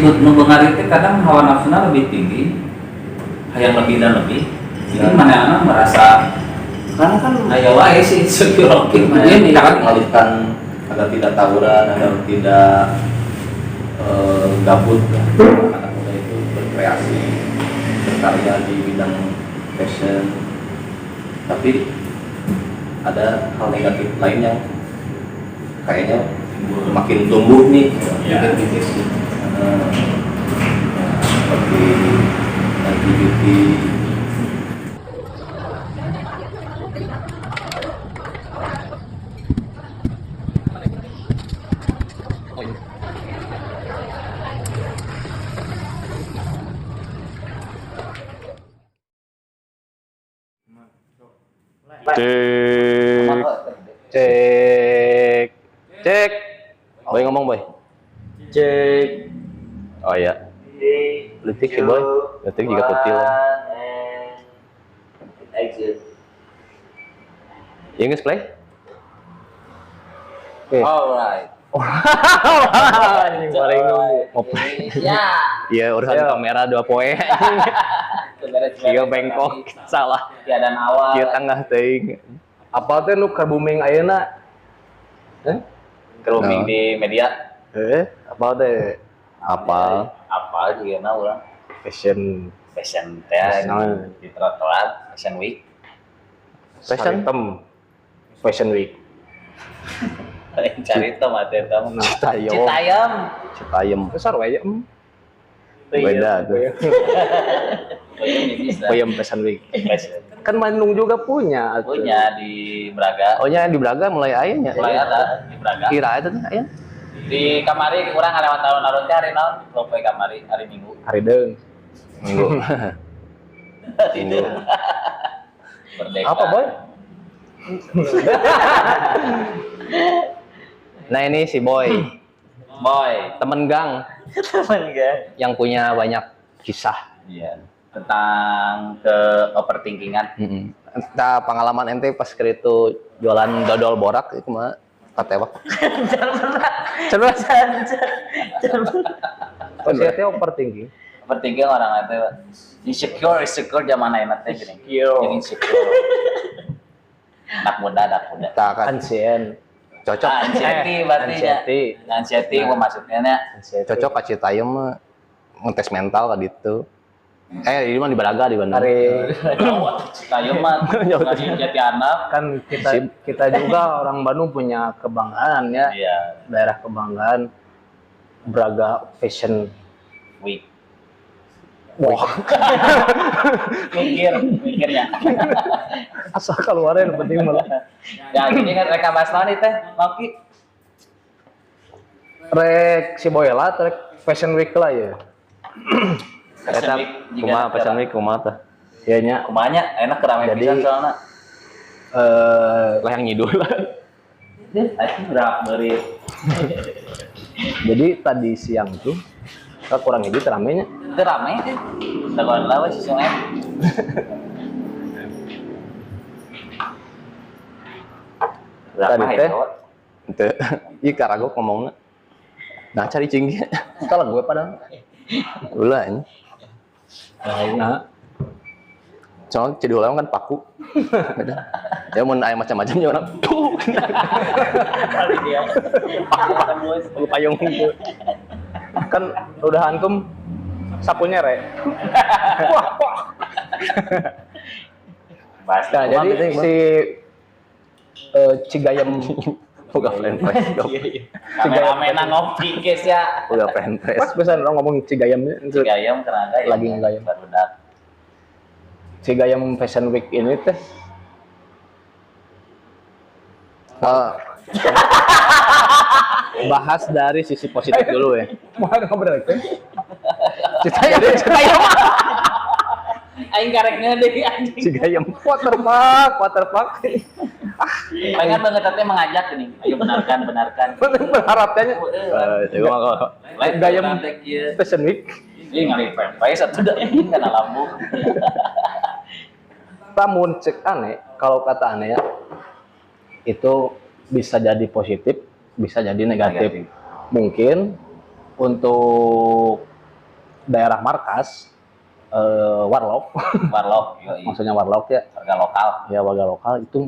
nu bengar itu kadang hawa nafsunya lebih tinggi, yang lebih dan lebih. Jadi mana merasa karena kan ayo wae sih insecure ini kan mengalihkan agar tidak tawuran, agar tidak gabut ya. Anak muda itu berkreasi, berkarya di bidang fashion, tapi ada hal negatif lain yang kayaknya makin tumbuh nih dikit-dikit seperti LGBT. Cek, cek. Boy ngomong boy. Cek. Oh iya. Letik sih boy. Letik juga putih lah. Exit. Ya guys play. Oke. Alright. Ini paling Ya. Iya urusan kamera 2 poe. Iya bengkok salah. Tiada awal. Kieu tengah teuing. Apa teh nu kerbuming ayeuna? Grooming di media. Apa teh? Apa juga na urang. Fashion Fashion teh di trotoar Fashion Week. Fashion Fashion Week. Paling cari tomat teh tong. Citayam. Citayam. Citayam. Besar wae ya. Beda tuh. Payam Fashion Week. Fashion. Kan Bandung juga punya. Punya di Braga. Oh nya di Braga mulai aya nya. Mulai ada di Braga. Kira eta teh aya. Di kamari kurang lewat tahun-tahun teh hari naon? Lopoe kamari hari Minggu. Hari deung. Minggu. Tidur. Merdeka. Apa boy? Nah ini si Boy, Boy. temen gang Temen kan? yang punya banyak kisah. Iya. Tentang ke overthinkingan. Entah pengalaman ente pas itu jualan dodol borak itu mah katewak. Coba. Oh saya teh overthinking. Overthinking orang itu insecure zaman ayeuna teh gini. Jadi insecure. Anak muda. Tak kan Ansien. cocok. Anxiety berarti ya. Anxiety maksudnya nya. Cocok ka Citayam mah ngetes mental ka ditu. Ini mah di Braga di Bandung. Hari Citayam mah di Jati Anak. kan kita juga orang Bandung punya kebanggaan ya. Iya. Daerah kebanggaan Braga Fashion Week. Wah, mikirnya. asal keluarin penting malah. Ya gini kan reka bahas naon teh, Maki. Rek si Boyla, rek Fashion Week lah ya. Eta kumaha Fashion Week kumaha tah? Ya nya, Kumanya enak kerame Jadi- pisan soalna. Lah yang nyidul. Aku berak beri. jadi tadi siang tuh kita kurang edit ramenya. Itu rame kan. Dagoan lawas si Sungai. Tadi teh Teu. Ieu karagok ngomongna. Nah cari cinggi. kalau gue padahal. Ulah ini. Nah, Soalnya cedul kan paku. Ya mun aya macam-macam ya orang. Kali dia. Tembus. Payung gitu. kan udah antum sapunya rek. Bahas. Nah, jadi si Cigayam Buka fanpage. Kamera-kamera ngopi guys ya. Buka fanpage. pas pesan orang ngomong Cigayam Gayam kerangga ya. Lagi ngegayam. Barudak. Cigayam Fashion Week ini teh Bahas dari sisi positif dulu ya. mau ngobrol teh. Citayam. Aing kareknya deh anjing. Cigayam. Waterpark. Pengen banget teh mengajak ini. Ayo benarkan. Berharapnya Itu mah kalau Gayam Iya. Fashion Week. Ini ngali fanpage satu dah ini kan lambung. Namun cek aneh, kalau kata aneh ya, itu bisa jadi positif, bisa jadi negatif. Mungkin untuk daerah markas warlock, Warlock, yoi. maksudnya warlock ya, Warga lokal. ya warga lokal itu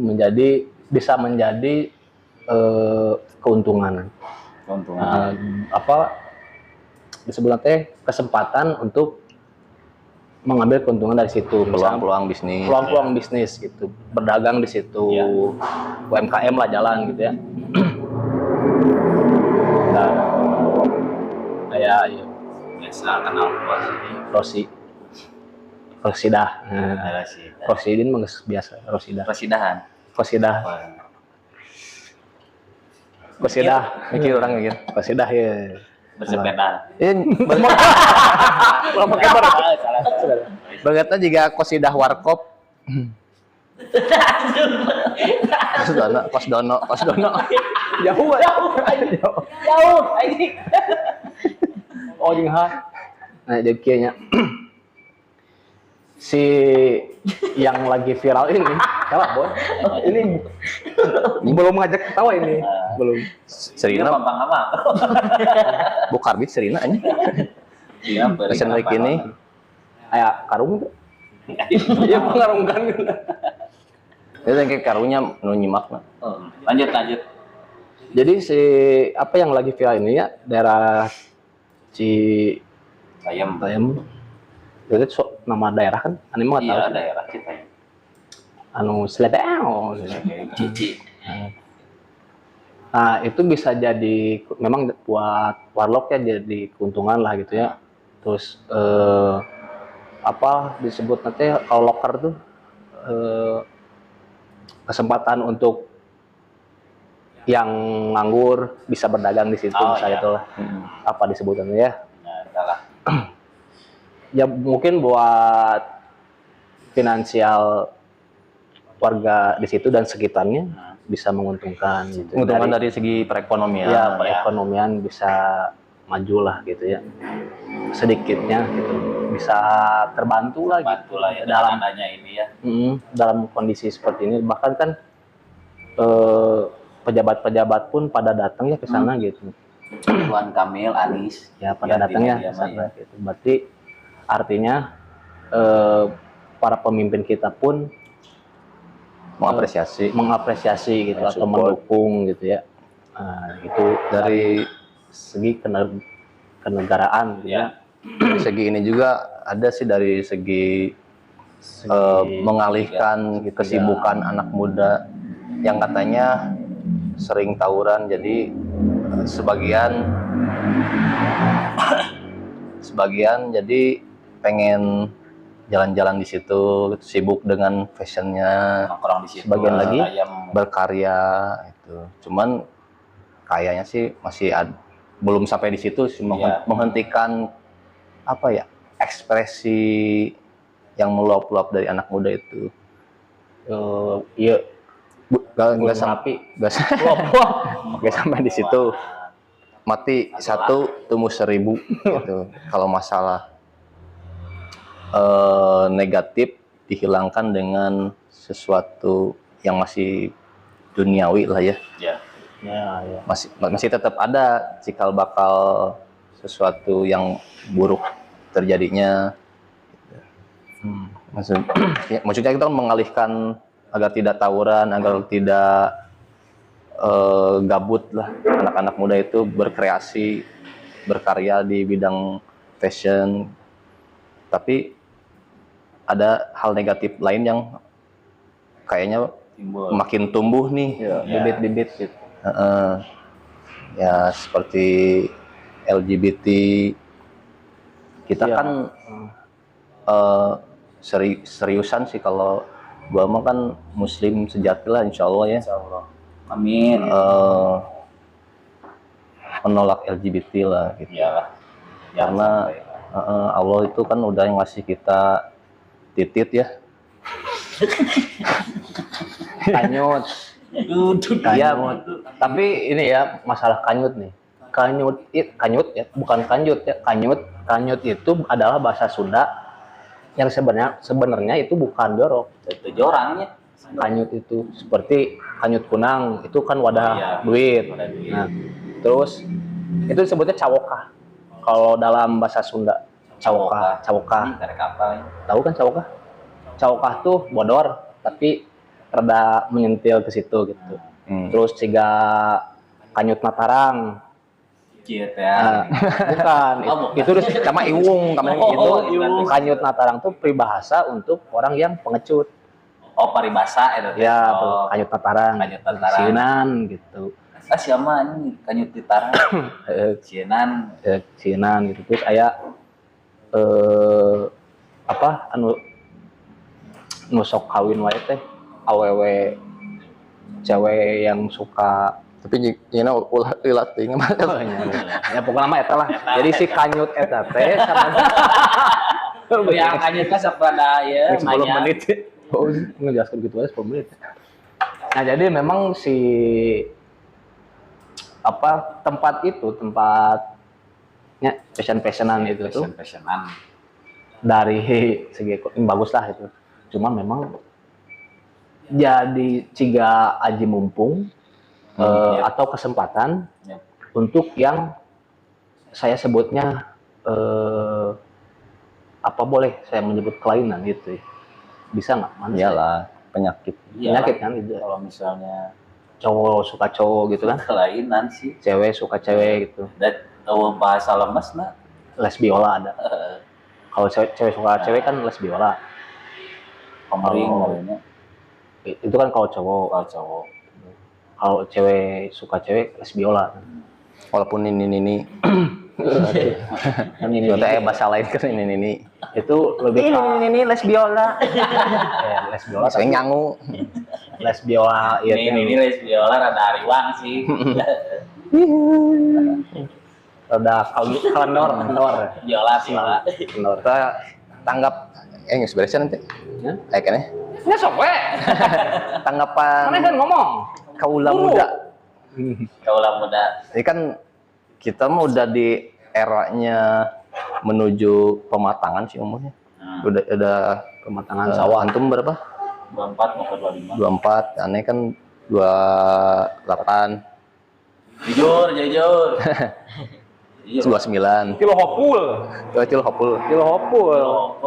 bisa menjadi keuntungan. Keuntungan. Apa disebutnya teh kesempatan untuk mengambil keuntungan dari situ, Peluang-peluang bisnis. peluang bisnis gitu, berdagang di situ, Iya. UMKM lah jalan gitu ya. Dan kayak ya, Biasa kenal luas ini. Rosidah, Ada sih. Rosidin mah geus biasa, Rosidah, Persidahan. Rosidah, Rosidah, Mikir orang mikir. Rosidah ya. Bersepeda. Kalau pakai bar, Salah. berkata jika Kosidah Warkop, Kos dono. jauh. Ini. Oh jeung ha. Nah, jadi kayaknya si yang lagi viral ini, salah boy. Ini belum ngajak ketawa ini, belum. Serina Gampang apa? Bukarbit Serina aja. Iya, Fashion Week ini Kayak karung tuh. Iya pengarungkan gitu. itu yang kayak karunya nu nyimak nah. Lanjut. Jadi si apa yang lagi viral ini ya daerah Ayam. Itu nama daerah kan? Ane mah nggak Iya, tahu. daerah kita. Anu Sledeo. Cici. Nah itu bisa jadi memang buat warlock ya jadi keuntungan lah gitu ya. Terus apa disebut nanti kalau loker tuh kesempatan untuk yang nganggur bisa berdagang di situ Oh, misalnya iya. itulah apa disebutannya ya. Nah, salah. Ya mungkin buat finansial warga di situ dan sekitarnya bisa menguntungkan gitu. Keuntungan dari segi perekonomian. Ya perekonomian bisa maju lah gitu ya, sedikitnya gitu bisa terbantu lah gitu. Bantu lah ya dalam dalam adanya ini ya. dalam kondisi seperti ini bahkan kan pejabat-pejabat pun pada datang ya ke sana gitu Tuan Kamil, Anis. ya pada datangnya ke sana gitu. Berarti artinya para pemimpin kita pun mengapresiasi gitu atau support. mendukung gitu ya. Itu Dari segi kenegaraan gitu ya. dari segi ini juga ada sih dari segi mengalihkan kesibukan anak muda yang katanya sering tawuran, jadi sebagian jadi pengen jalan-jalan di situ, sibuk dengan fashionnya, Nongkrong di situ. Sebagian lagi Ayam. berkarya itu. Cuman kayaknya sih masih belum sampai di situ sih, Iya. menghentikan apa ya, ekspresi yang meluap-luap dari anak muda itu. Iya, Nggak rapi. sampai di situ. Mati satu tumbuh 1000 gitu. Kalau masalah negatif dihilangkan dengan sesuatu yang masih duniawi lah ya. Ya. Ya. Masih tetap ada cikal bakal sesuatu yang buruk terjadinya. Maksudnya kita mengalihkan agar tidak tawuran, agar tidak gabut lah, anak-anak muda itu berkreasi, berkarya di bidang fashion. Tapi ada hal negatif lain yang kayaknya Timbul. makin tumbuh nih. Bibit-bibit gitu. Ya seperti LGBT. Kita Iya. kan seriusan sih, kalau gua mah kan muslim sejati lah insya Allah ya. Insya Allah. Amin. Menolak LGBT lah gitu. Iyalah. Karena Allah itu kan udah yang ngasih kita titit ya. Kanyut. Iya, tapi ini ya masalah kanyut nih. Kanyut ya, bukan kanjut ya. Kanyut itu adalah bahasa Sunda yang sebenarnya itu bukan jorok. Itu orangnya. Kanyut itu seperti kanyut kunang, itu kan wadah Iya, duit. wadah duit. Nah, terus itu disebutnya cawokah kalau dalam bahasa Sunda. Cawokah. Ini karek apa ya? Tahu kan cawokah? Cawokah tuh bodor tapi rada menyentil ke situ gitu. Terus jika kanyut Matarang. Kieu teh. Nah, bukan. Itu sama iwung, kemarin itu kanyut Natarang tuh peribahasa untuk orang yang pengecut. Oh, paribasa eta teh. Ya, Oh. kanyut Natarang. Kanyut Natarang. Sieunan gitu. Siapa ini kanyut ditarang. Cienan. Sieunan gitu. Terus aya apa anu sok kawin wae teh awewe cewek yang suka Tapi nyina ulah ilat ting mah. ya pokoknya mah eta lah. Jadi si kanyut eta teh sama Yang kanyut ka sapada ya 10 manya. menit. Oh, ngejelaskan gitu aja 10 menit. Nah, jadi memang si tempatnya passionan itu tuh Passionan. dari segi bagus lah itu. Cuma memang jadi ciga aji mumpung Iya. atau kesempatan Iya. untuk yang saya sebutnya apa boleh saya menyebut kelainan gitu ya. Bisa nggak? Mana Iyalah, penyakit. penyakit kan itu. Kalau misalnya Cowok suka cowok gitu kan, kelainan sih. cewek suka cewek gitu. Dan bahasa lemesna Lesbiola ada. Kalau cewek suka cewek kan lesbiola. pemering Oh. namanya. Itu kan kalau cowok. Kalau cowok. Kalau cewek suka cewek lesbiola. Walaupun ini Kan ini bahasa lain kan ini. itu lebih Ini lesbiola. ya, lesbiola. Saya Tapi nyangu. lesbiola ya Ini les biola rada ariwang sih. rada kalendor. Biola biola. Kalendor. Kita tanggap geus beres nanti. Ya? Kayaknya Ya sok we. tanggapan Mana kan ngomong? kaula muda. Kaulah muda. Ini kan kita mah udah di eranya menuju pematangan sih umurnya. Udah Pematangan sawah. Antum berapa? 24 mau ke 25. 24, aneh kan 28, Jujur. Jujur. 29. Kilo hopul. Kecil hopul.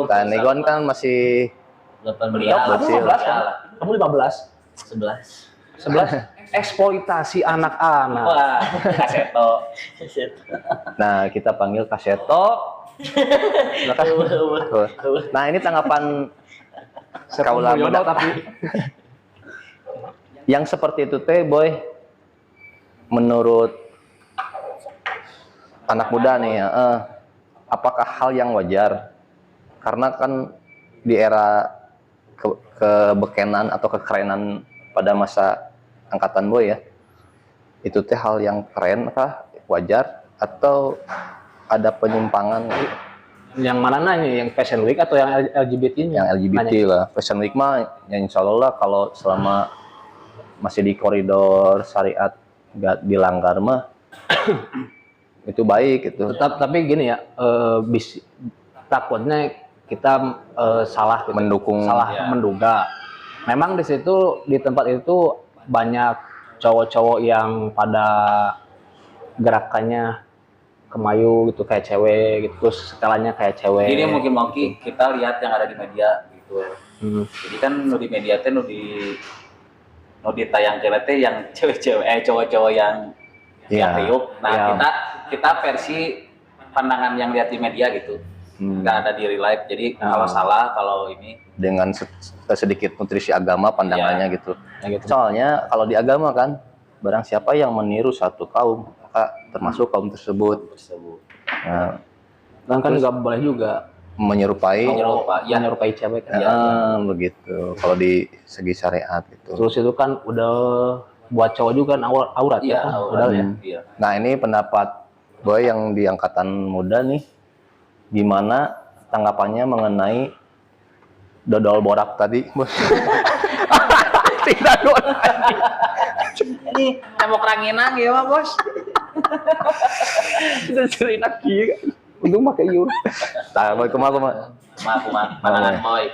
Dan Negon kan masih 18. Kamu 15 kan? Kamu 15. 11. 11. Eksploitasi anak-anak. Wah, kaseto. nah kita panggil Kaseto. Nah, ini tanggapan kaula muda tapi yang seperti itu teh boy, menurut anak muda nih ya, apakah hal yang wajar? Karena kan di era kebekenan atau kekerenan pada masa angkatan boy ya, itu teh hal yang keren kah, wajar, atau ada penyimpangan? yang mana nanya, yang Fashion Week atau yang LGBT-nya? Yang LGBT lah, Fashion Week mah ya insya Allah lah, kalau selama masih di koridor syariat nggak dilanggar mah itu baik gitu. Tapi gini ya, takutnya kita salah gitu. salah Ya. menduga. Memang di situ, di tempat itu banyak cowok-cowok yang pada gerakannya kemayu gitu kayak cewek gitu, terus setelannya kayak cewek. Jadi mungkin kita lihat yang ada di media gitu. Jadi kan nu di media teh nu ditayangkeun teh yang cewek-cewek cowok-cowok yang riuh. Nah, Iya. kita versi pandangan yang lihat di media gitu. Nggak ada di real life. Jadi kalau salah, kalau ini Dengan sedikit nutrisi agama pandangannya gitu. Ya gitu. Soalnya kalau di agama kan, barang siapa yang meniru satu kaum, maka termasuk kaum tersebut. Nah, Dan kan nggak boleh juga menyerupai, menyerupai cewek kan. begitu. Kalau di segi syariat gitu. Terus itu kan udah buat cowok juga kan aurat Iya, ya kan? aurat. Udah ya. Iya. Nah, ini pendapat boy yang di angkatan muda nih, gimana tanggapannya mengenai dodol borak tadi? Tidak dodol. Ini tembok ranginang ya mah bos. Sudah sering lagi. Untung pakai yur. Nah, boy kumaha. Pandangan boy.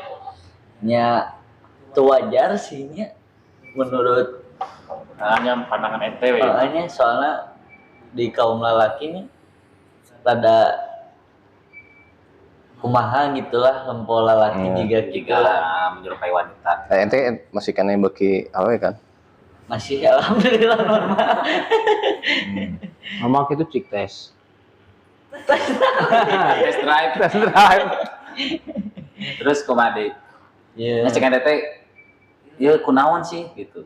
Nya itu wajar sih nya menurut Hanya pandangan ente we. makanya soalnya di kaum lelaki nih pada kumaha gitulah lempol lalaki juga Jika menyerupai wanita. ente masih kena beki awe kan? masih alhamdulillah normal. Memang itu cik tes. Test drive. Tes drive. Terus komade. Iya. Nah, cekan tete, ya kunaon sih gitu.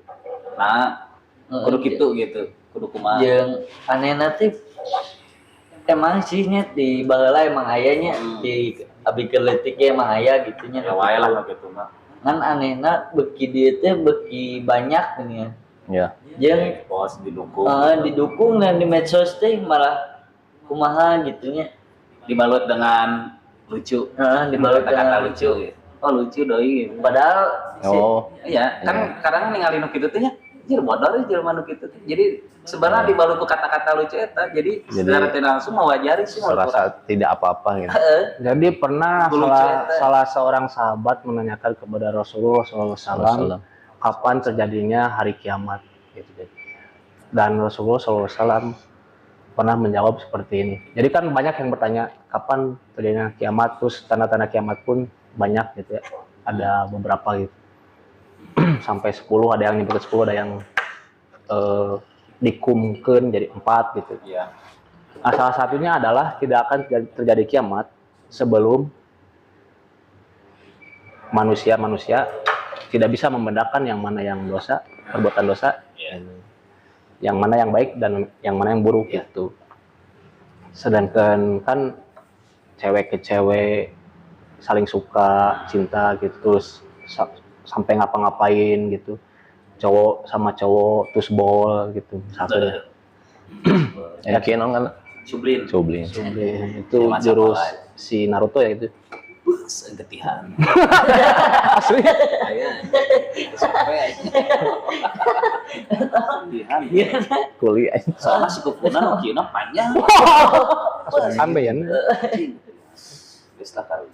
Nah, kudu gitu gitu. Kudu kumaha. Jeung anehna teh emang sih nya di baheula emang ayanya di abi keletik emang aya gitu nya. Ya wae lah gitu mah. Kan anehna beki dieu teh beki banyak nih ya. Ya. Jeung Pos didukung. didukung dan di medsos teh malah kumaha gitunya. Dibalut dengan lucu. Dibalut Kata-kata dengan lucu. Oh lucu doi. Padahal Oh. Iya, kan kadang ningali nu kitu teh nya, jir bodor jelema nu kitu teh. Jadi sebenarnya dibalut ku kata-kata lucu eta. Jadi secara tidak langsung mewajari sih menurut orang. Serasa tidak apa-apa gitu. Jadi pernah Lucu eta. salah seorang sahabat menanyakan kepada Rasulullah SAW Rasulullah. kapan terjadinya hari kiamat gitu. Dan Rasulullah SAW pernah menjawab seperti ini. Jadi kan banyak yang bertanya kapan terjadinya kiamat, terus tanda-tanda kiamat pun banyak gitu ya. Ada beberapa gitu. Sampai 10, ada yang nyebut 10, ada yang dikumkeun jadi 4 gitu. Iya. Nah, salah satunya adalah tidak akan terjadi kiamat sebelum manusia tidak bisa membedakan yang mana yang dosa, perbuatan dosa, yang mana yang baik dan yang mana yang buruk gitu. Sedangkan kan cewek ke cewek saling suka, cinta gitu, terus sampai ngapa-ngapain gitu. Cowok sama cowok terus bol gitu. Satu. Yakin kan? Sublin. Sublin. Itu Zaman jurus Samurai. si Naruto ya itu. Bus getihan. Asli. Aya. Sampai getihan. Kuliah. Soalnya si kupuna nu kieu panjang. Ambeien. Geus lah karu.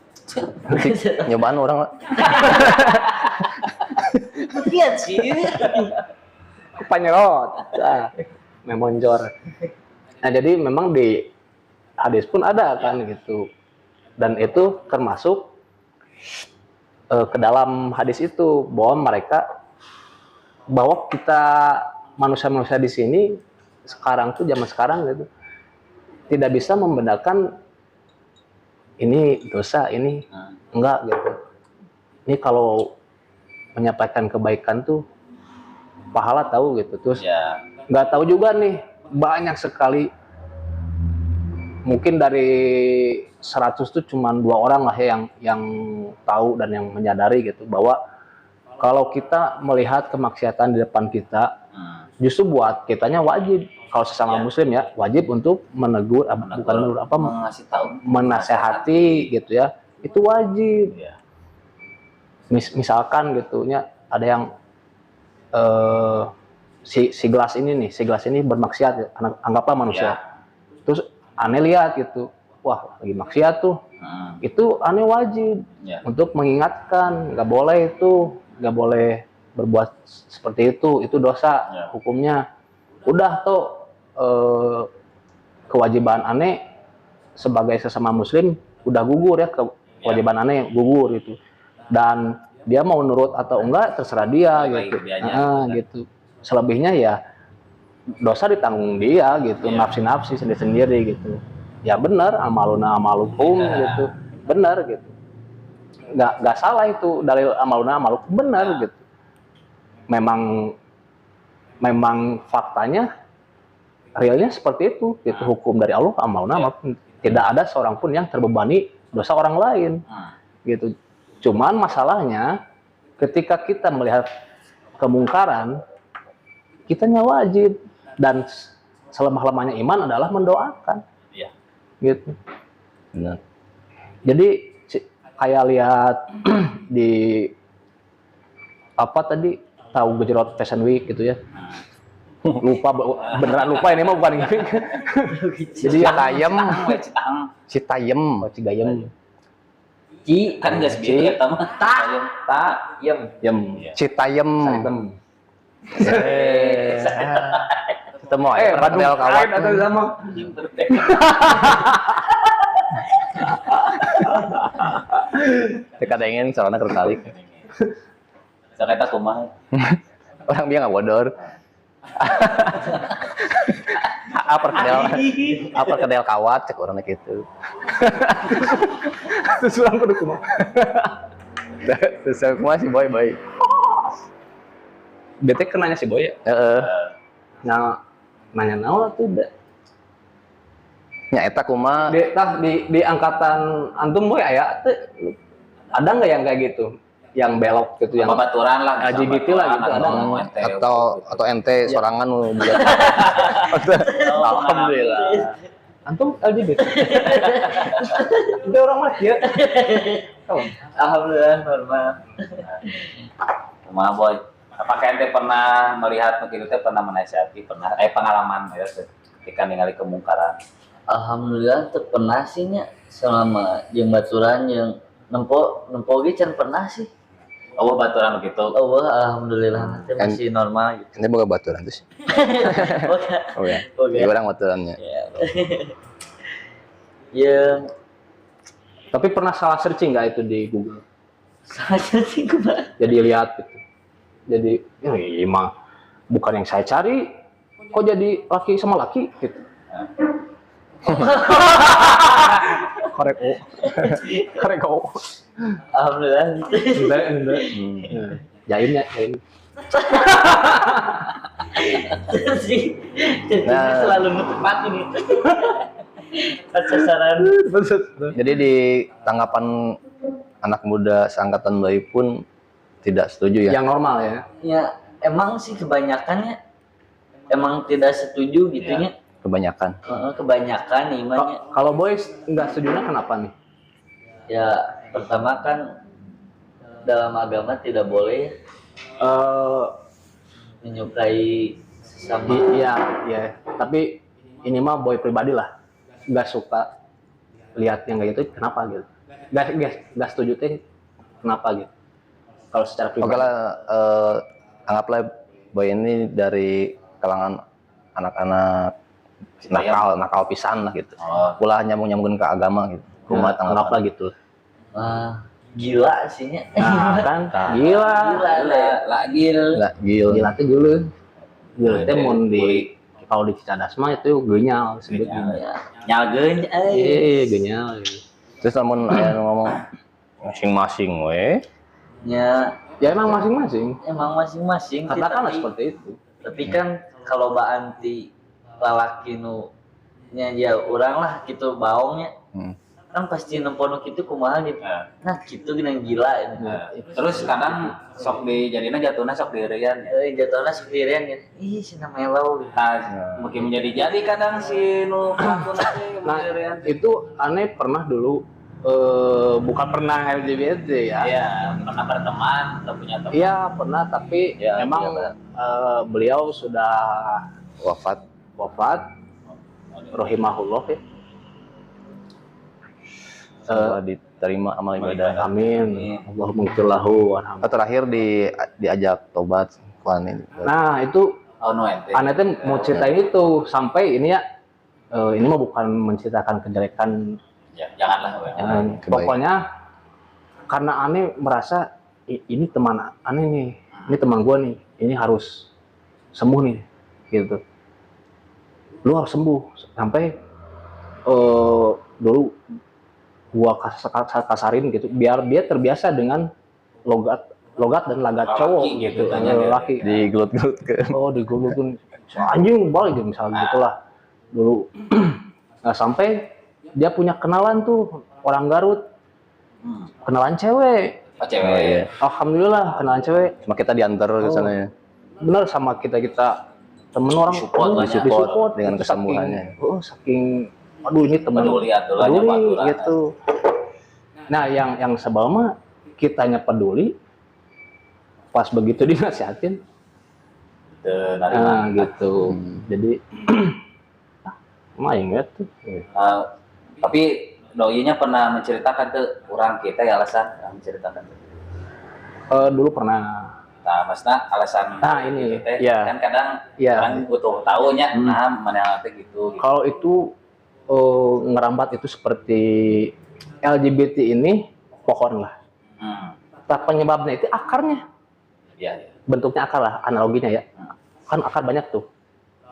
Nyobaan orang lah. Lihat sih. Panyerot. Memonjor. Nah, jadi memang di hadis pun ada kan gitu. Dan itu termasuk ke dalam hadis itu bahwa kita manusia-manusia di sini sekarang tuh zaman sekarang gitu tidak bisa membedakan ini dosa, ini enggak gitu. Ini kalau menyampaikan kebaikan tuh pahala tahu gitu. Terus Ya, nggak tahu juga nih, banyak sekali, mungkin dari 100 tuh cuma 2 orang lah yang tahu dan yang menyadari gitu bahwa kalau kita melihat kemaksiatan di depan kita, justru buat kitanya wajib, kalau sesama muslim ya, wajib untuk menegur, ngasih tahu. menasehati gitu ya, itu wajib. Ya. Misalkan gitu ya, ada yang si gelas ini bermaksiat ya, anggaplah manusia. Terus aneh lihat gitu, wah lagi maksiat tuh, itu aneh wajib untuk mengingatkan, nggak boleh berbuat seperti itu dosa hukumnya. Udah tuh kewajiban aneh sebagai sesama muslim udah gugur ya, kewajiban aneh gugur gitu. Dan dia mau nurut atau enggak terserah dia gitu. Selebihnya ya dosa ditanggung dia gitu, nafsi sendiri gitu. Ya benar, amaluna amalukum gitu, benar gitu. Nggak salah itu dalil amaluna amalukum, benar gitu. Memang faktanya realnya seperti itu gitu, hukum dari Allah amaluna amalukum. Tidak ada seorang pun yang terbebani dosa orang lain gitu. Cuman masalahnya ketika kita melihat kemungkaran, kitanya wajib, dan selemah-lemahnya iman adalah mendoakan. Gitu. Benar. Jadi kayak lihat di apa tadi, tahu Gejrot Fashion Week gitu ya. Lupa, beneran lupa ini mah bukan gitu. Jadi Citayem. Kan nggak sebiasa eta mah. Citayem. Kita mau Bandung kawat. atau sama Kadangin soalnya kerkalik. Saketa kumaha. Orang dia nggak bodor. Apa kedel kawat cek orangnya gitu. Terus orang kudu kumaha. Terus aku masih boy. Bete kenanya si Boy ya. Nah, nanya naon tuh da. Nya eta kumaha Di angkatan antum Boy aya teh ada nggak yang kayak gitu? Yang belok gitu yang Babaturan lah. LGBT lah gitu ada nggak? atau ente sorangan nu juga. Alhamdulillah. Antum LGBT. Itu orang mah ya. Alhamdulillah normal. Kumaha boy. Apakah ente pernah melihat begitu teh pernah menasihati pengalaman ya ketika ningali kemungkaran? Alhamdulillah teu pernah sih nya selama jeung baturan yang nempo ge can pernah sih. Oh baturan begitu. Allah alhamdulillah teh masih normal gitu. Ente boga baturan tuh sih. Oh ya. Oke. Di orang baturannya. Ya. Ya, Tapi pernah salah searching nggak itu di Google? saja sih kemarin. Jadi lihat gitu. Jadi ya emang bukan yang saya cari. Kok jadi laki sama laki gitu. Korek o. Alhamdulillah. Enggak. Jain. Sih. Jadi Nah. selalu tepat ini. Pas sasaran. Jadi di tanggapan anak muda seangkatan Bayi pun tidak setuju ya. Yang normal ya. Ya, emang sih kebanyakannya emang tidak setuju gitunya. Kebanyakan. Kebanyakan nih imanya. Kalau boys nggak setujunya kenapa nih? Ya, pertama kan dalam agama tidak boleh menyukai sesama. Iya. Tapi ini mah boy pribadi lah. Nggak suka lihat yang kayak gitu. Kenapa gitu? Nggak setuju teh. Kenapa gitu? Kalau secara pribadi. Oke lah, anggaplah Boy ini dari kalangan anak-anak nakal pisan lah gitu. Pula nyambung ke agama gitu. Kumaha Kenapa tanggapan gitu? Gila sih nya. Nah, kan gila. Gila teh dulu. Gila teh mun di kalau di Cicadas mah itu genyal sebutnya. Nyalgeun Genyal. Terus namun aya nu ngomong masing-masing we. Ya, Ya emang masing-masing. emang masing-masing sih, Katakanlah tapi- seperti itu. Tapi kan kalau anti lalaki nu nya ya urang lah gitu baongnya. Kan pasti nempono kitu kumaha gitu. Nah, kitu gina gila ini. Terus kadang sok dijadina jatuhna sok dirian ya. Jatuhna sendirian kan. Ih, cenah melau gitu. Nah, mungkin menjadi kadang si nu pelaku nanti Nah, dirian. itu aneh pernah dulu bukan pernah LGBT ya. Iya, pernah berteman atau punya teman. Iya, pernah tapi Ya, memang iya, beliau sudah Wafat. rahimahullah ya. Semoga diterima amal ibadah. Amin. Allahumma ighfir lahu warhamhu. Terakhir diajak tobat kuan ini. Nah, itu Oh no ente. aneh teh mau ceritain itu sampai ini ya ini mah bukan menceritakan kejelekan. Ya, janganlah. Pokoknya karena aneh merasa ini teman aneh nih, ini teman gua nih, ini harus sembuh nih, gitu. Lu harus sembuh sampai dulu gua kasarin gitu, biar dia terbiasa dengan logat dan lagat Laki cowok gitu, gitu, tanya dia. laki. Digelut-gelut ke. Oh, digulutin anjing balik gitu misalnya gitulah dulu. Nah, sampai dia punya kenalan tuh orang Garut, kenalan cewek. Oh, cewek. Oh, iya. Alhamdulillah kenalan cewek. Cuma kita diantar ke sana ya. Bener sama kita temen orang Disupport dengan Itu kesembuhannya. saking aduh ini temen Peduli atuh lah, peduli aturan. gitu. Nah, yang sebel mah kitanya peduli pas begitu dinasihatin gitu. Jadi main tuh. Tapi doinya pernah menceritakan tuh orang kita ya alasan menceritakan tuh. Dulu pernah. Nah, maksudnya alasan ini, gitu teh, ya. kan kadang Ya. orang butuh tahunya, nah mana teh gitu. Kalau itu ngerambat itu seperti LGBT ini pohon lah. Nah, penyebabnya itu akarnya. Iya, iya. Bentuknya akar lah, analoginya ya. Kan akar banyak tuh.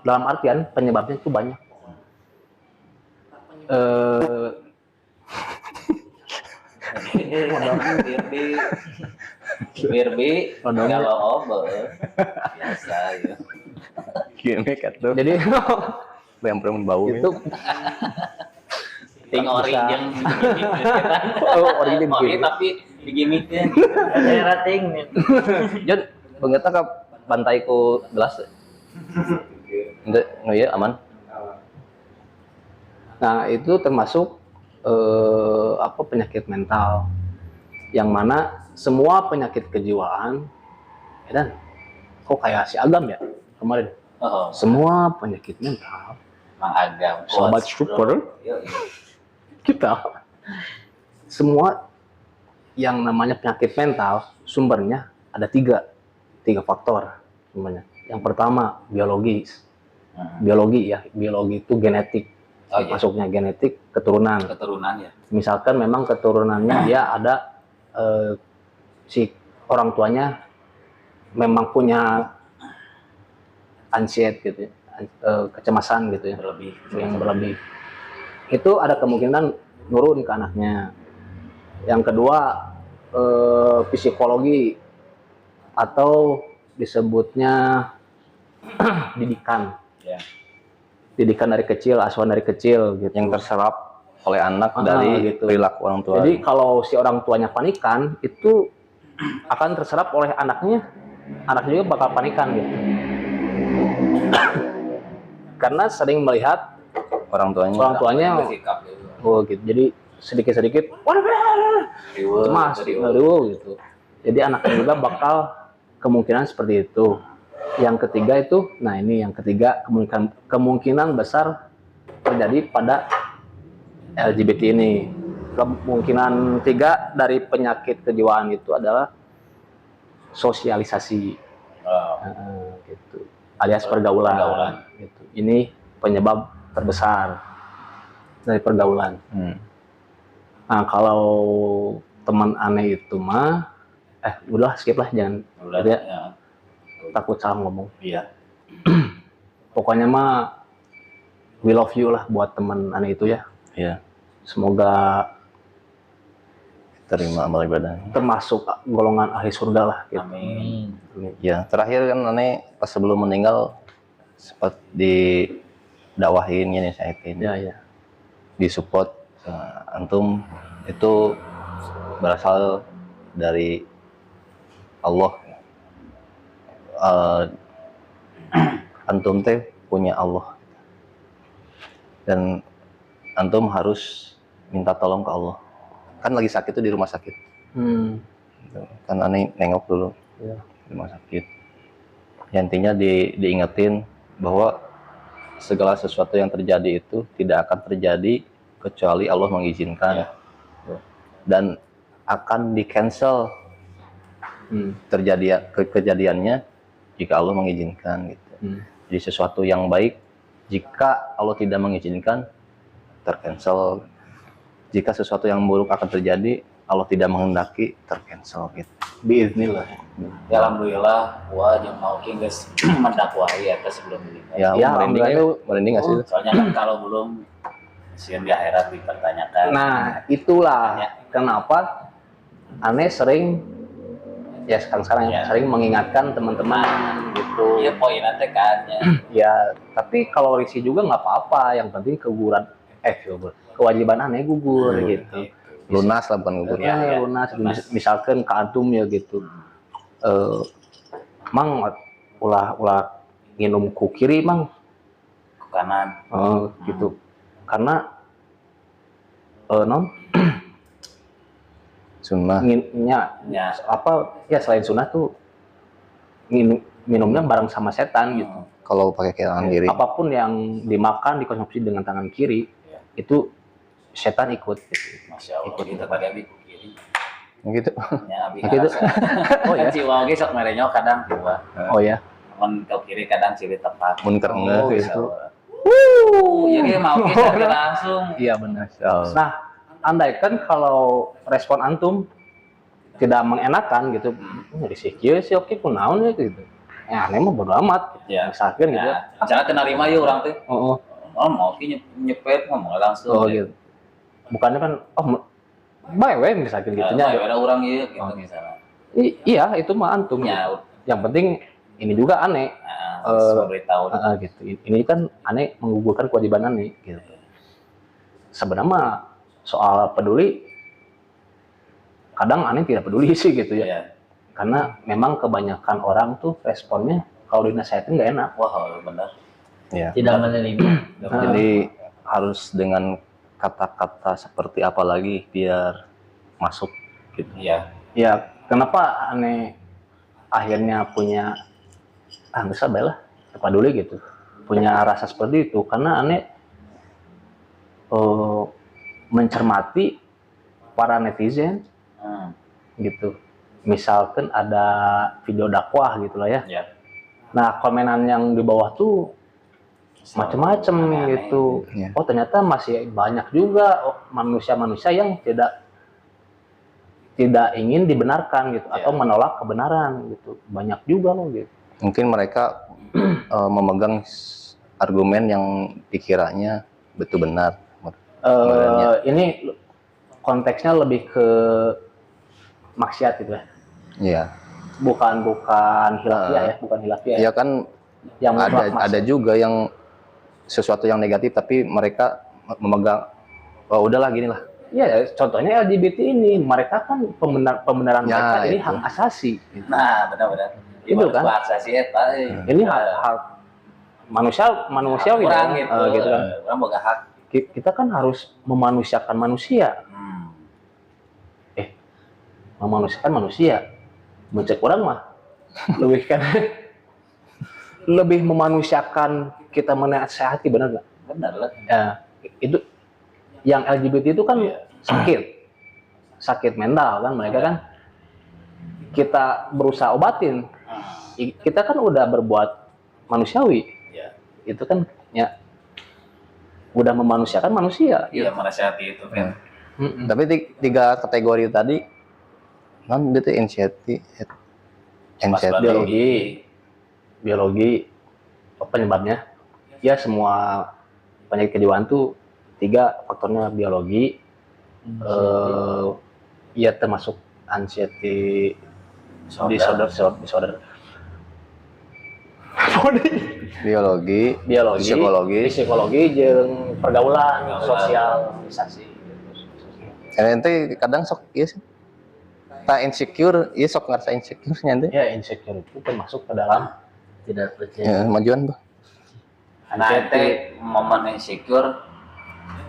Dalam artian penyebabnya itu banyak. Birbi kalau biasa ya. Gini kan tuh. Jadi Yang bau itu Ting ori bisa. yang Ori ini begini. tapi digimiknya Daerah ting nih. Jon, pengerti ke bantai ku gelas. Enggak, ya aman. Nah, itu termasuk penyakit mental. Yang mana semua penyakit kejiwaan, ya dan kok kayak si Agam ya kemarin. oh Semua penyakit mental, Mang Agam Sobat Super, kita semua yang namanya penyakit mental sumbernya ada tiga faktor sumbernya. Yang pertama biologis, biologi itu genetik. Oh, iya. Masuknya genetik keturunan. keturunan ya. Misalkan memang keturunannya dia ada si orang tuanya memang punya anxiety gitu ya, kecemasan gitu ya, Berlebih. yang berlebih. Itu ada kemungkinan nurun ke anaknya. Yang kedua psikologi atau disebutnya didikan. Ya. Didikan dari kecil, asuhan dari kecil gitu. Yang terserap oleh anak dari gitu. perilaku orang tua. Jadi kalau si orang tuanya panikan, itu akan terserap oleh anaknya juga bakal panikan gitu. Karena sering melihat orang tuanya. orang tuanya, Bersikap gitu. oh gitu. Jadi sedikit-sedikit, cemas, gitu. Jadi anaknya juga bakal kemungkinan seperti itu. Yang ketiga itu, nah ini yang ketiga kemungkinan besar terjadi pada LGBT ini. Kemungkinan tiga dari penyakit kejiwaan itu adalah sosialisasi, gitu, alias pergaulan. Gitu. Ini penyebab terbesar dari pergaulan. Nah kalau teman aneh itu mah, udah skip lah, jangan. Udah, Jadi, ya. takut salah ngomong. Iya. Pokoknya mah we love you lah buat teman aneh itu ya. Iya. Semoga Terima amal ibadahnya. termasuk golongan ahli surga lah gitu. Amin. Ya, terakhir kan aneh pas sebelum meninggal sempat didakwahin ya nih saya Ya. disupport antum itu berasal dari Allah. Antum teh punya Allah dan antum harus minta tolong ke Allah. Kan lagi sakit tuh di rumah sakit. Kan aneh nengok dulu Ya. di rumah sakit. Ya, intinya diingetin bahwa segala sesuatu yang terjadi itu tidak akan terjadi kecuali Allah mengizinkan. Ya. Dan akan di cancel kejadiannya jika Allah mengizinkan gitu. Jadi sesuatu yang baik jika Allah tidak mengizinkan tercancel. Jika sesuatu yang buruk akan terjadi Allah tidak menghendaki tercancel gitu. Biiznillah. Ya, alhamdulillah gua jeung mau geus mendakwahi eta sebelum meninggal. Ya, Ya, merinding nggak sih? Soalnya kan kalau belum sieun di akhirat dipertanyakan. Nah, itulah kenapa aneh sering ya sekarang Ya. sering mengingatkan teman-teman gitu. Iya poinnya teh kan ya. Ya, tapi kalau risih juga nggak apa-apa. Yang penting kewajiban aneh gugur gitu. Lunas lah bukan gugur. Ya, lunas. Misalkan ke antum ya gitu. Mang ulah nginum ku kiri mang. Ke kanan. Gitu. Karena Sunnah. Ya. Selain sunnah tuh minumnya bareng sama setan gitu. Kalau pakai tangan kiri. Apapun yang dimakan dikonsumsi dengan tangan kiri itu setan ikut gitu. Masya Allah, kita tadi abi ku kiri. Gitu. Ya, abi Gitu. oh ya. Ciwa oge sok merenyo kadang ciwa. Oh ya. Mun ke kiri kadang ciri tepat. Mun keur engeuh Oh, gitu. gitu. Jadi mau kita langsung. Iya benar. Masya Allah. Nah, andaikan kalau respon antum tidak mengenakan gitu, jadi sih sih oke kunaon ya gitu. Ya aneh mah bodo amat. Ya. Misalkan gitu. Ya, misalnya kena terima yuk orang teh. Oh, Oh, mau ki nyepet ngomong langsung. oh gitu. Bukannya kan bae misalkan gitu Ya, nya. ada orang ieu gitu Oh. misalnya. Iya, itu mah antum. Ya, Yang penting ini juga aneh. beritahu. Gitu. Ini kan aneh menggugurkan kewajiban aneh gitu. Sebenarnya mah soal peduli kadang aneh tidak peduli sih gitu ya. Iya. Karena memang kebanyakan orang tuh responnya kalau dinasihatin nggak enak. Wah, benar. Ya. Tidak menerima. Jadi harus dengan kata-kata seperti apa lagi biar masuk gitu. Iya. Ya kenapa aneh akhirnya punya nggak sabar lah apa dulu gitu punya rasa seperti itu karena aneh mencermati para netizen gitu. Misalkan ada video dakwah gitulah ya. Iya. Nah komenan yang di bawah tuh macam-macam Aneh-aneh gitu. Iya. Oh ternyata masih banyak juga manusia-manusia yang tidak ingin dibenarkan gitu atau menolak kebenaran gitu. Banyak juga loh gitu. Mungkin mereka memegang argumen yang dikiranya betul benar. Ini konteksnya lebih ke maksiat gitu ya. Iya. Bukan hilafiyah ya, bukan hilafiyah. Ya kan Yang mutlak ada maksiat. juga yang sesuatu yang negatif tapi mereka memegang oh udahlah gini lah. Ya, contohnya LGBT ini, mereka kan pembenaran Ya, mereka ini itu. hak asasi. Nah, benar-benar. Itu kan. Bahasa sih eta. Ini hak manusiawi orang kan, gitu. gitu kan. Orang boga hak. Kita kan harus memanusiakan manusia, memanusiakan manusia. Mencek orang mah lebih kan lebih memanusiakan kita menasehati, benar nggak? Benar lah. Ya, itu yang LGBT itu kan sakit mental kan mereka kan kita berusaha obatin. Kita kan udah berbuat manusiawi. Iya. Itu kan ya udah memanusiakan manusia. Iya, menasihati itu kan. Tapi tiga kategori tadi non itu anxiety biologi penyebabnya ya semua penyakit kejiwaan tuh 3 faktornya biologi. Ya termasuk anxiety disorder. biologi, psikologi jeung pergaulan, sosialisasi. Ente kadang sok iya sih. Tak insecure, iya sok ngerasa insecure nanti. Ya insecure itu termasuk ke dalam Tidak percaya. Ya, majuan bah. Nah, ente momen insecure.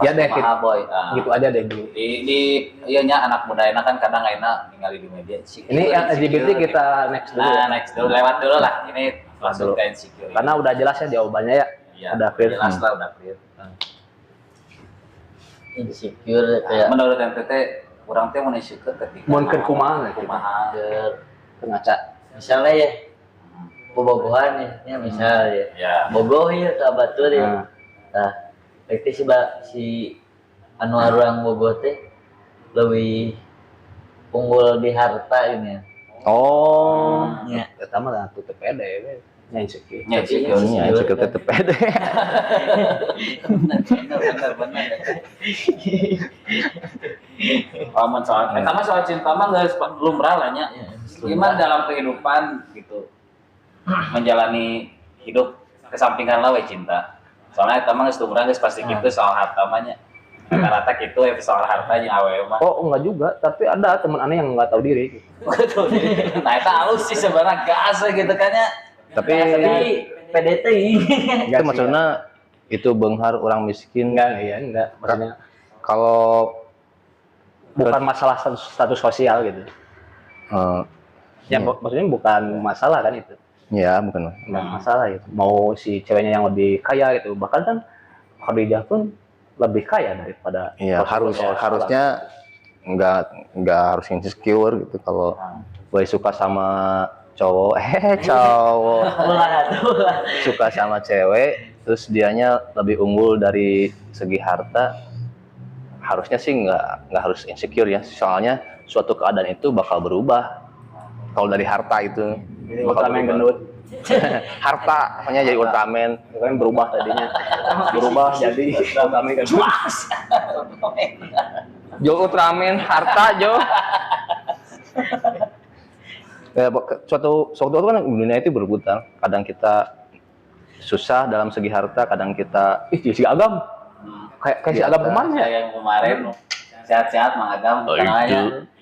Ya deh, boy. gitu aja deh dulu. Di iya nya anak muda enak kan kadang enak ningali di media insecure. Ini yang LGBT insecure, kita next dulu. Nah, next dulu lewat dulu lah. Ini langsung dulu. ke insecure. Karena udah jelas ya jawabannya ya. Iya, udah clear. jelas lah, udah clear. Insecure kayak Menurut ente teh orang teh mun insecure ketika Mun keur kumaha kumaha. ngaca. misalnya ya bobogohan ya misal ya. Ya. Bogoh ya ke batur ya. Nah, berarti si anu orang bogoh teh lebih unggul di harta ini ya. Oh, Ya. Eta mah tutup pede we. Nya insecure. Nya insecure. ya insecure tetep pede. Benar. Paman soal, pertama soal cinta mah guys lumrah lah nya. Gimana dalam kehidupan gitu menjalani hidup kesampingan lah we cinta. Soalnya eta mah geus lumrah geus pasti gitu soal harta mah nya. Rata-rata gitu ya soal hartanya awewe mah. Oh enggak juga, tapi ada teman aneh yang enggak tahu diri. Nah itu halus sih sebenarnya gas gitu kan ya. Tapi PDT itu maksudnya itu benghar orang miskin. Enggak. Maksudnya Kalau bukan masalah status sosial gitu. Ya maksudnya bukan masalah kan itu. ya bukan. Enggak masalah gitu. Mau si ceweknya yang lebih kaya gitu. Bahkan kan Khadijah pun lebih kaya daripada Iya, harusnya nggak harus insecure gitu kalau gue suka sama cowok suka sama cewek terus dianya lebih unggul dari segi harta harusnya sih nggak harus insecure ya, soalnya suatu keadaan itu bakal berubah. Kalau dari harta itu Ultraman gendut. harta makanya jadi Ultraman Kan berubah tadinya. Berubah jadi Ultraman gendut. Jo Ultraman harta Jo. Ya, suatu itu kan dunia itu berputar. Kadang kita susah dalam segi harta, kadang kita Si Agam. Kayak si Agam kemana ya? Saya yang kemarin sehat-sehat Mang Agam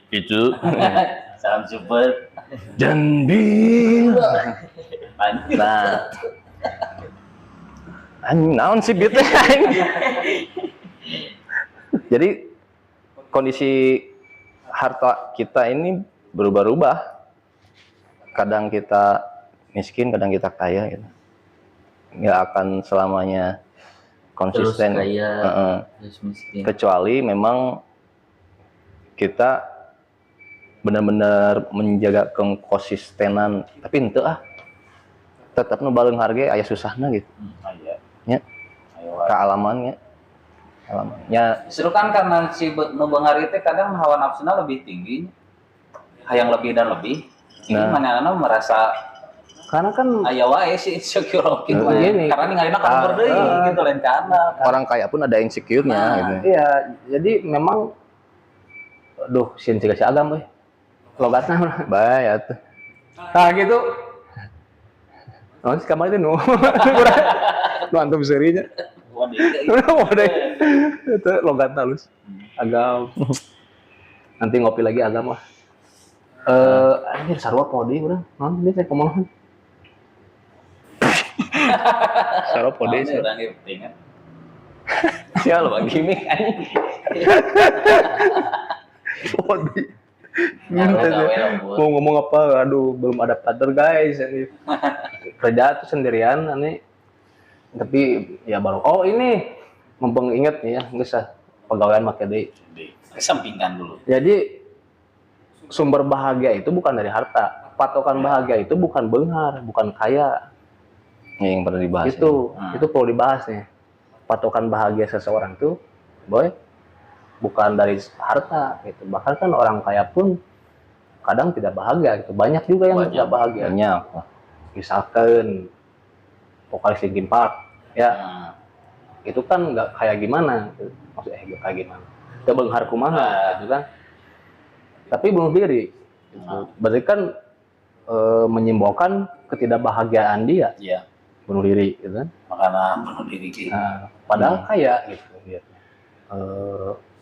itu salam super Janbil. Nah, naon sih gitu. Jadi kondisi harta kita ini berubah-ubah. Kadang kita miskin, kadang kita kaya gitu. Nggak akan selamanya konsisten. Terus kaya, terus miskin. Kecuali memang kita benar-benar menjaga konsistenan, tapi ente tetap nu baleung harga aya susahna gitu. Nya. Kealamannya. Justru kan karena si nu beunghar itu kadang hawa nafsuna lebih tinggi. Hayang lebih dan lebih. Ini mana merasa Karena kan aya wae sih insecure gitu. Gini. Karena ninggalina kan berdeui gitu lain kana. Orang kaya pun ada insecure-nya gitu. iya, jadi memang sin si Agam euy. Logatna Bae atuh. Nah gitu. Oh, si kamar itu nu antum serinya. Waduh. Itu logat halus. Agam. Nanti ngopi lagi Agam lah. Anjir sarua podi urang. Naon ini teh kumaha? Sarua pode sih. Urang ieu penting kan. Sia lo bagi gimmick anjing. Podi. Mau ngomong apa? Aduh, belum ada partner guys. Kerja tuh sendirian, aneh. Tapi ya baru. Oh ini, mumpung inget nih ya, nggak usah pegawaian make deui. Kesampingkan dulu. Jadi sumber bahagia itu bukan dari harta. Patokan bahagia itu bukan beunghar, bukan kaya. Ya, yang pernah dibahas. Itu perlu dibahas nih. Patokan bahagia seseorang tuh, boy, bukan dari harta gitu. Bahkan kan orang kaya pun kadang tidak bahagia gitu. Banyak juga yang tidak bahagia. Banyak. Misalkan vokalis Linkin Park, ya itu kan nggak kayak gimana, maksudnya nggak kayak gimana. Dia beunghar kumaha, gitu kan. Tapi bunuh diri. Gitu. Berarti kan menyimbolkan ketidakbahagiaan dia. Iya. Bunuh diri, gitu kan. Makanya bunuh diri gitu. Nah, padahal kaya gitu.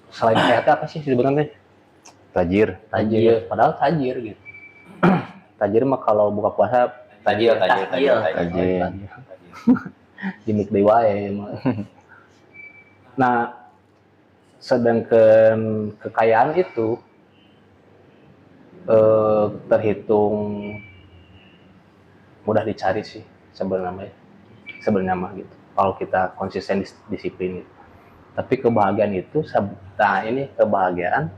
Selain kaya itu apa sih sebenarnya? Tajir. Tajir. Padahal tajir gitu. Tajir mah kalau buka puasa Tajir. gimmick deui wae emang. Nah, sedangkan kekayaan itu terhitung mudah dicari sih sebenarnya mah gitu. Kalau kita konsisten disiplin gitu. Tapi kebahagiaan itu, kebahagiaan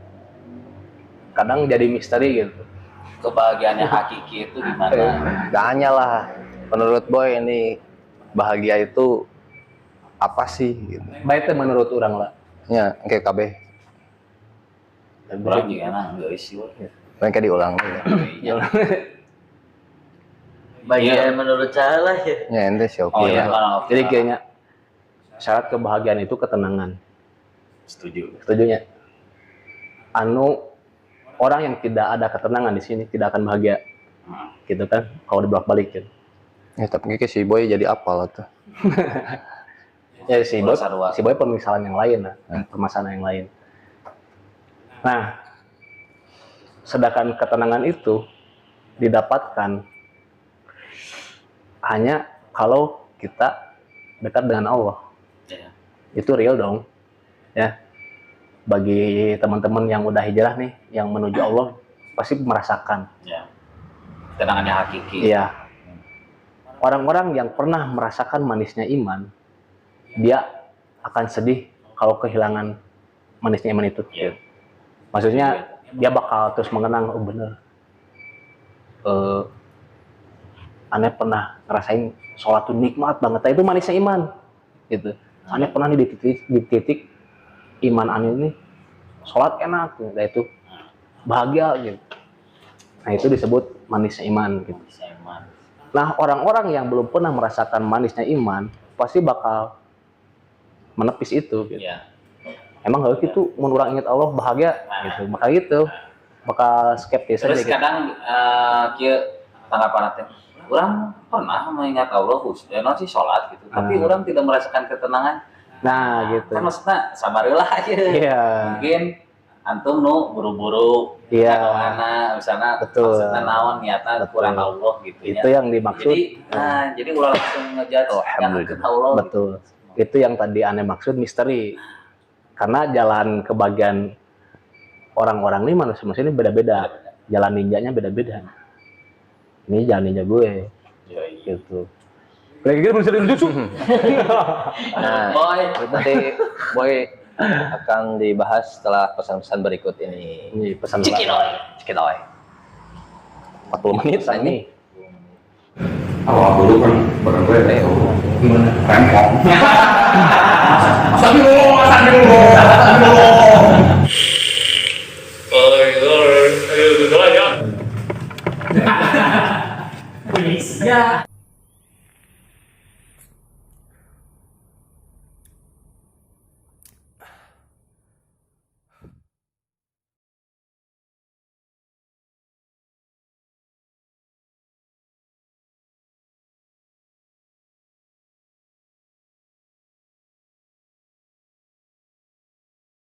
kadang jadi misteri gitu. Kebahagiaannya hakiki itu gimana? Tanya lah, menurut Boy ini bahagia itu apa sih? Gitu. Baik menurut orang lah. Ya, kayak KB. Orang juga nggak isi. Kayak diulang. Iya. Bagian menurut saya lah ya. Ya, ente sih oke. Oh iya, Jadi kayaknya syarat kebahagiaan itu ketenangan. Setujunya. Orang yang tidak ada ketenangan di sini tidak akan bahagia. Gitu kan? Kalau dibolak-balikin. Ya, tapi kayak si Boy jadi apal tuh. Ya si Boy permisalan yang lain lah, permasalahan yang lain. Nah, sedangkan ketenangan itu didapatkan hanya kalau kita dekat dengan Allah. Ya. Itu real dong. Ya. Bagi teman-teman yang udah hijrah nih, yang menuju Allah pasti merasakan. Ya. Ketenangannya hakiki. Iya. Orang-orang yang pernah merasakan manisnya iman, dia akan sedih kalau kehilangan manisnya iman itu. Iya. Maksudnya dia bakal terus mengenang, oh bener. Aneh pernah ngerasain sholat tuh nikmat banget. Itu manisnya iman. Gitu. Aneh pernah di titik iman anu ini sholat enak gitu. Nah itu bahagia gitu. Nah itu disebut manisnya iman gitu. Nah orang-orang yang belum pernah merasakan manisnya iman pasti bakal menepis itu gitu. Iya. Emang kalau gitu mun urang inget Allah bahagia gitu, bakal gitu. Bakal skeptis aja Terus gitu. kadang kieu tanggapan teh orang pernah mengingat Allah khususnya sih sholat gitu, tapi orang tidak merasakan ketenangan. Nah gitu. Kan maksudnya sabarlah aja. Iya. Mungkin antum nu buru-buru Iya. atau anak misalnya Betul. maksudnya naon niatnya Betul. kurang Allah gitu ya. Itu yang dimaksud. Jadi ulah langsung ngejudge yang ke Allah. Betul. Itu yang tadi aneh maksud misteri. Karena jalan kebagian orang-orang ini manusia ini beda-beda. Jalan ninjanya beda-beda. Ini jalan ninja gue. Gitu. Lagi gitu bisa dijutsu. Nah, Boy. itu nanti Boy akan dibahas setelah pesan-pesan berikut ini. Ini pesan Cikidoy. Cikidoy. 40 menit ini. Awal dulu kan bareng gue rempong.